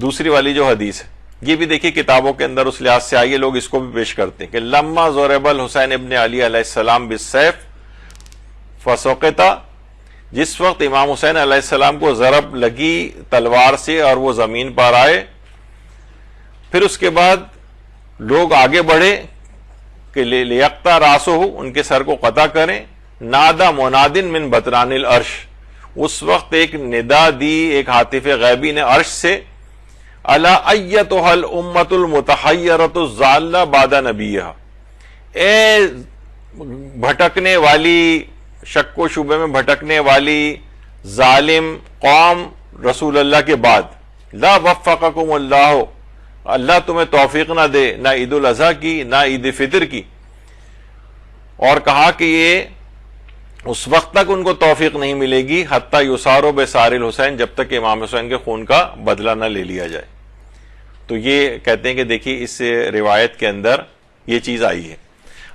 دوسری والی جو حدیث ہے یہ بھی دیکھیے کتابوں کے اندر اس لحاظ سے آئیے، لوگ اس کو بھی پیش کرتے ہیں کہ لما ضرب الحسین ابن علی علیہ السلام بالسیف فسقط، جس وقت امام حسین علیہ السلام کو ضرب لگی تلوار سے اور وہ زمین پر آئے، پھر اس کے بعد لوگ آگے بڑھے کہ لیقطع راسہ، ان کے سر کو قطع کریں، نادا منادن من بطنان العرش، اس وقت ایک ندا دی ایک ہاتف غیبی نے عرش سے، الا ایتها الامۃ المتحیرۃ الضالہ بعد نبیہا، اے بھٹکنے والی، شک و شبے میں بھٹکنے والی ظالم قوم رسول اللہ کے بعد، لا وفقکم اللہ، اللہ تمہیں توفیق نہ دے نہ عید الاضحیٰ کی نہ عید فطر کی، اور کہا کہ یہ اس وقت تک ان کو توفیق نہیں ملے گی حتی یساروا بسار الحسین، جب تک امام حسین کے خون کا بدلہ نہ لے لیا جائے۔ تو یہ کہتے ہیں کہ دیکھیے اس روایت کے اندر یہ چیز آئی ہے۔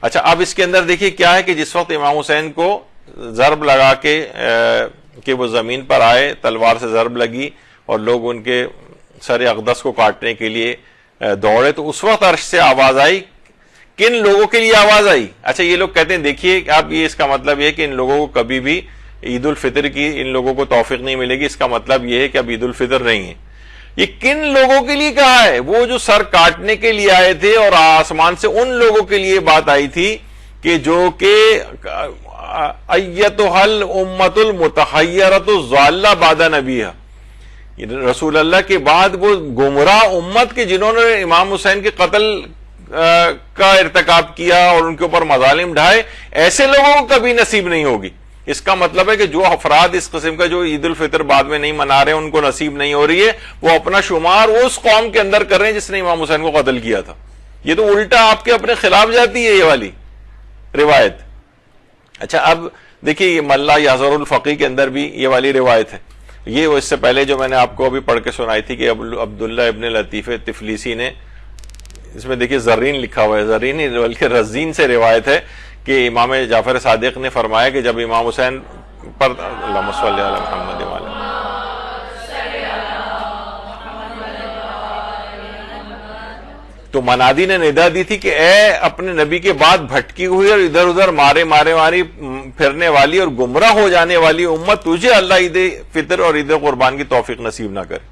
اچھا اب اس کے اندر دیکھیے کیا ہے کہ جس وقت امام حسین کو ضرب لگا کے کہ وہ زمین پر آئے، تلوار سے ضرب لگی اور لوگ ان کے سر اقدس کو کاٹنے کے لیے دوڑے، تو اس وقت عرش سے آواز آئی۔ کن لوگوں کے لیے آواز آئی؟ اچھا یہ لوگ کہتے ہیں دیکھیے اب یہ اس کا مطلب یہ ہے کہ ان لوگوں کو کبھی بھی عید الفطر کی ان لوگوں کو توفیق نہیں ملے گی، اس کا مطلب یہ ہے کہ اب عید الفطر نہیں ہے۔ یہ کن لوگوں کے لیے کہا ہے؟ وہ جو سر کاٹنے کے لیے آئے تھے، اور آسمان سے ان لوگوں کے لیے بات آئی تھی کہ جو کہ ایتها الامۃ المتحیرۃ الضالہ بعد نبیہا، رسول اللہ کے بعد وہ گمراہ امت کے جنہوں نے امام حسین کے قتل کا ارتکاب کیا اور ان کے اوپر مظالم ڈھائے، ایسے لوگوں کو کبھی نصیب نہیں ہوگی۔ اس کا مطلب ہے کہ جو افراد اس قسم کا جو عید الفطر بعد میں نہیں منا رہے، ان کو نصیب نہیں ہو رہی ہے، وہ اپنا شمار اس قوم کے اندر کر رہے ہیں جس نے امام حسین کو قتل کیا تھا۔ یہ تو الٹا آپ کے اپنے خلاف جاتی ہے یہ والی روایت۔ اچھا اب دیکھیے یہ ملا یحذر الفقی کے اندر بھی یہ والی روایت ہے، یہ اس سے پہلے جو میں نے آپ کو ابھی پڑھ کے سنائی تھی کہ عبداللہ ابن لطیف تفلیسی نے، اس میں دیکھیے زرین لکھا ہوا ہے، زرین نہیں بلکہ رزین سے روایت ہے کہ امام جعفر صادق نے فرمایا کہ جب امام حسین پر اللہم صلی علی محمد وعلی، تو منادی نے ندا دی تھی کہ اے اپنے نبی کے بعد بھٹکی ہوئی اور ادھر ادھر ماری پھرنے والی اور گمراہ ہو جانے والی امت، تجھے اللہ عید فطر اور عید قربان کی توفیق نصیب نہ کرے۔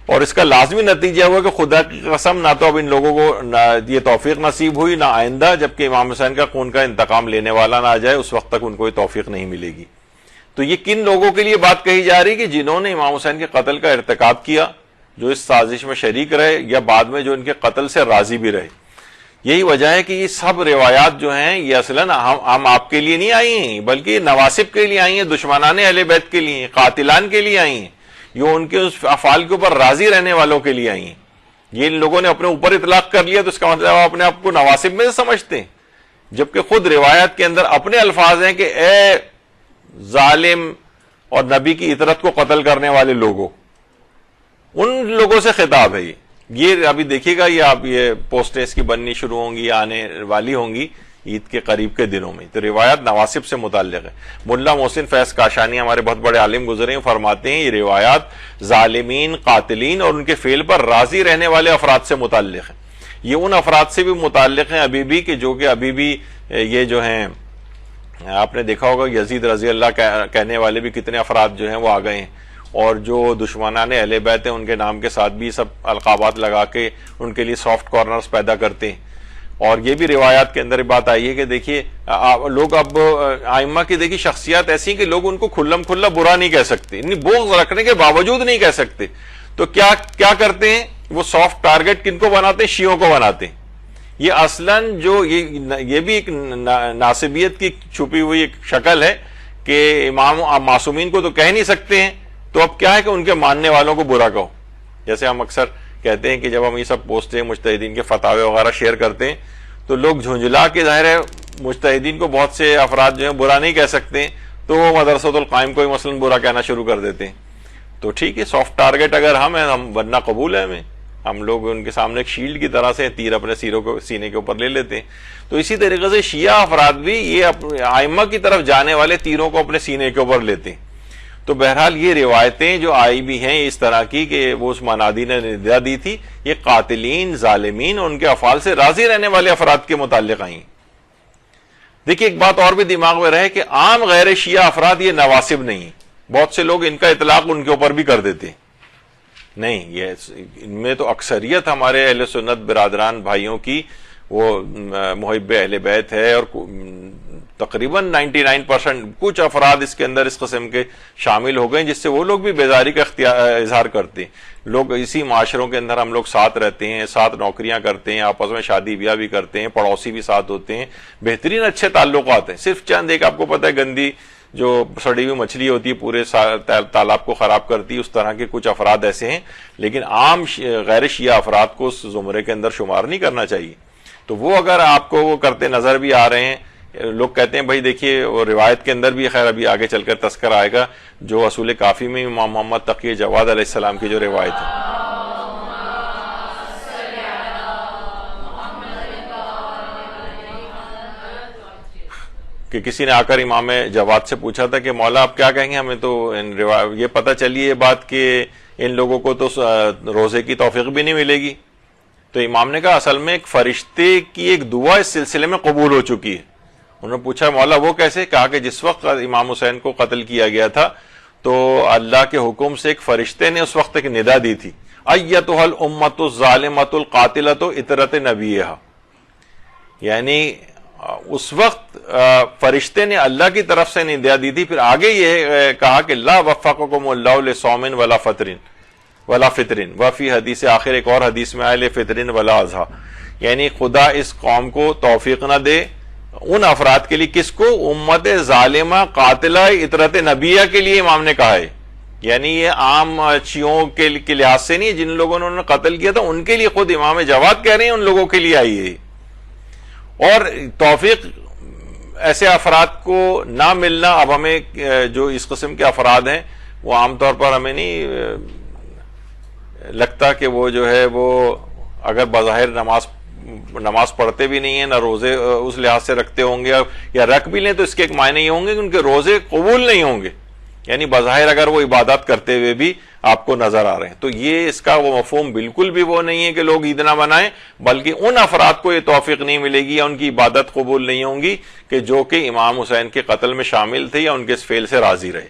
اور اس کا لازمی نتیجہ ہوا کہ خدا کی قسم نہ تو اب ان لوگوں کو یہ توفیق نصیب ہوئی، نہ آئندہ جبکہ امام حسین کا خون کا انتقام لینے والا نہ آ جائے اس وقت تک ان کو یہ توفیق نہیں ملے گی۔ تو یہ کن لوگوں کے لیے بات کہی جا رہی کہ جنہوں نے امام حسین کے قتل کا ارتکاب کیا، جو اس سازش میں شریک رہے یا بعد میں جو ان کے قتل سے راضی بھی رہے۔ یہی وجہ ہے کہ یہ سب روایات جو ہیں یہ اصلاً ہم آپ کے لیے نہیں آئی ہیں، بلکہ نواسب کے لیے آئی ہیں، دشمنان اہل بیت کے لیے، قاتلان کے لیے آئی ہیں، یہ ان کے اس افعال کے اوپر راضی رہنے والوں کے لیے آئی ہیں۔ یہ ان لوگوں نے اپنے اوپر اطلاق کر لیا تو اس کا مطلب آپ اپنے آپ کو نواسب میں سے سمجھتے ہیں، جبکہ خود روایات کے اندر اپنے الفاظ ہیں کہ اے ظالم اور نبی کی اطرت کو قتل کرنے والے لوگوں، ان لوگوں سے خطاب ہے۔ یہ ابھی دیکھیے گا، یہ آپ یہ پوسٹیں اس کی بننی شروع ہوں گی، آنے والی ہوں گی عید کے قریب کے دنوں میں۔ تو روایات نواسب سے متعلق ہے۔ ملا محسن فیض کاشانی ہمارے بہت بڑے عالم گزرے ہیں، فرماتے ہیں یہ روایات ظالمین، قاتلین اور ان کے فعل پر راضی رہنے والے افراد سے متعلق ہیں۔ یہ ان افراد سے بھی متعلق ہیں ابھی بھی کہ جو کہ ابھی بھی یہ جو ہیں، آپ نے دیکھا ہوگا یزید رضی اللہ کہنے والے بھی کتنے افراد جو ہیں وہ آ گئے ہیں، اور جو دشمنان اہل بیت ہیں ان کے نام کے ساتھ بھی سب القابات لگا کے ان کے لیے سافٹ کارنرز پیدا کرتے ہیں۔ اور یہ بھی روایات کے اندر بات آئی ہے کہ دیکھیے لوگ اب ائمہ کی دیکھیے شخصیات ایسی ہیں کہ لوگ ان کو کھلم کھلا برا نہیں کہہ سکتے، بغض رکھنے کے باوجود نہیں کہہ سکتے، تو کیا کرتے ہیں وہ سافٹ ٹارگٹ کن کو بناتے ہیں؟ شیعوں کو بناتے ہیں۔ یہ اصلاً جو یہ بھی ایک ناسبیت کی چھپی ہوئی ایک شکل ہے کہ امام معصومین کو تو کہہ نہیں سکتے ہیں، تو اب کیا ہے کہ ان کے ماننے والوں کو برا کہو۔ جیسے ہم اکثر کہتے ہیں کہ جب ہم یہ سب پوسٹیں مجتہدین کے فتاوے وغیرہ شیئر کرتے ہیں تو لوگ جھنجھلا کے، ظاہر ہے مجتہدین کو بہت سے افراد جو ہیں برا نہیں کہہ سکتے، تو وہ مدرسۃ القائم کو ہی مثلاً برا کہنا شروع کر دیتے ہیں۔ تو ٹھیک ہے، سافٹ ٹارگٹ اگر ہم ہیں، ہم ورنہ قبول ہے ہمیں، ہم لوگ ان کے سامنے ایک شیلڈ کی طرح سے تیر اپنے سینے کے اوپر لے لیتے ہیں۔ تو اسی طریقے سے شیعہ افراد بھی یہ ائمہ کی طرف جانے والے تیروں کو اپنے سینے کے اوپر لیتے ہیں۔ تو بہرحال یہ روایتیں جو آئی بھی ہیں اس طرح کی کہ وہ اس منادی نے ندا دی تھی، یہ قاتلین، ظالمین اور ان کے افعال سے راضی رہنے والے افراد کے متعلق آئیں۔ دیکھیے ایک بات اور بھی دماغ میں رہے کہ عام غیر شیعہ افراد یہ نواسب نہیں، بہت سے لوگ ان کا اطلاق ان کے اوپر بھی کر دیتے ہیں، نہیں، یہ ان میں تو اکثریت ہمارے اہل سنت برادران بھائیوں کی وہ محب اہل بیت ہے، اور تقریباً 99% کچھ افراد اس کے اندر اس قسم کے شامل ہو گئے جس سے وہ لوگ بھی بیزاری کا اظہار کرتے ہیں۔ لوگ اسی معاشروں کے اندر ہم لوگ ساتھ رہتے ہیں، ساتھ نوکریاں کرتے ہیں، آپس میں شادی بیاہ بھی کرتے ہیں، پڑوسی بھی ساتھ ہوتے ہیں، بہترین اچھے تعلقات ہیں۔ صرف چند ایک آپ کو پتہ ہے گندی جو سڑی ہوئی مچھلی ہوتی ہے پورے تالاب کو خراب کرتی ہے، اس طرح کے کچھ افراد ایسے ہیں، لیکن عام غیر شیعہ افراد کو اس زمرے کے اندر شمار نہیں کرنا چاہیے۔ تو وہ اگر آپ کو وہ کرتے نظر بھی آ رہے ہیں، لوگ کہتے ہیں بھائی دیکھیے وہ روایت کے اندر بھی، خیر ابھی آگے چل کر تذکر آئے گا، جو اصول کافی میں امام محمد تقی جواد علیہ السلام کی جو روایت ہے کہ کسی نے آ کر امام جواد سے پوچھا تھا کہ مولا آپ کیا کہیں گے، ہمیں تو یہ پتہ چلی یہ بات کہ ان لوگوں کو تو روزے کی توفیق بھی نہیں ملے گی۔ تو امام نے کہا اصل میں ایک فرشتے کی ایک دعا اس سلسلے میں قبول ہو چکی ہے۔ انہوں نے پوچھا مولا وہ کیسے؟ کہا کہ جس وقت امام حسین کو قتل کیا گیا تھا تو اللہ کے حکم سے ایک فرشتے نے اس وقت ایک ندا دی تھی، ایتھا الامۃ الظالمۃ القاتلۃ اطرۃ نبیھا، یعنی اس وقت فرشتے نے اللہ کی طرف سے ندا دی تھی۔ پھر آگے یہ کہا کہ لا وفقکم اللہ لصوم ولا فطر، وفی حدیث آخر ایک اور حدیث میں آئے لفطر ولا اضحیٰ، یعنی خدا اس قوم کو توفیق نہ دے، ان افراد کے لیے، کس کو؟ امت ظالمہ قاتلہ اطرت نبیہ کے لیے امام نے کہا ہے، یعنی یہ عام شیعوں کے لحاظ سے نہیں، جن لوگوں نے انہوں نے قتل کیا تھا ان کے لیے خود امام جواد کہہ رہے ہیں ان لوگوں کے لیے آئی ہے۔ اور توفیق ایسے افراد کو نہ ملنا، اب ہمیں جو اس قسم کے افراد ہیں وہ عام طور پر ہمیں نہیں لگتا کہ وہ جو ہے وہ اگر بظاہر نماز پڑھتے بھی نہیں ہیں، نہ روزے اس لحاظ سے رکھتے ہوں گے، یا رکھ بھی لیں تو اس کے ایک معنی یہ ہوں گے کہ ان کے روزے قبول نہیں ہوں گے، یعنی بظاہر اگر وہ عبادات کرتے ہوئے بھی آپ کو نظر آ رہے ہیں۔ تو یہ اس کا وہ مفہوم بالکل بھی وہ نہیں ہے کہ لوگ عید نہ منائیں، بلکہ ان افراد کو یہ توفیق نہیں ملے گی یا ان کی عبادت قبول نہیں ہوں گی کہ جو کہ امام حسین کے قتل میں شامل تھے یا ان کے اس فعل سے راضی رہے۔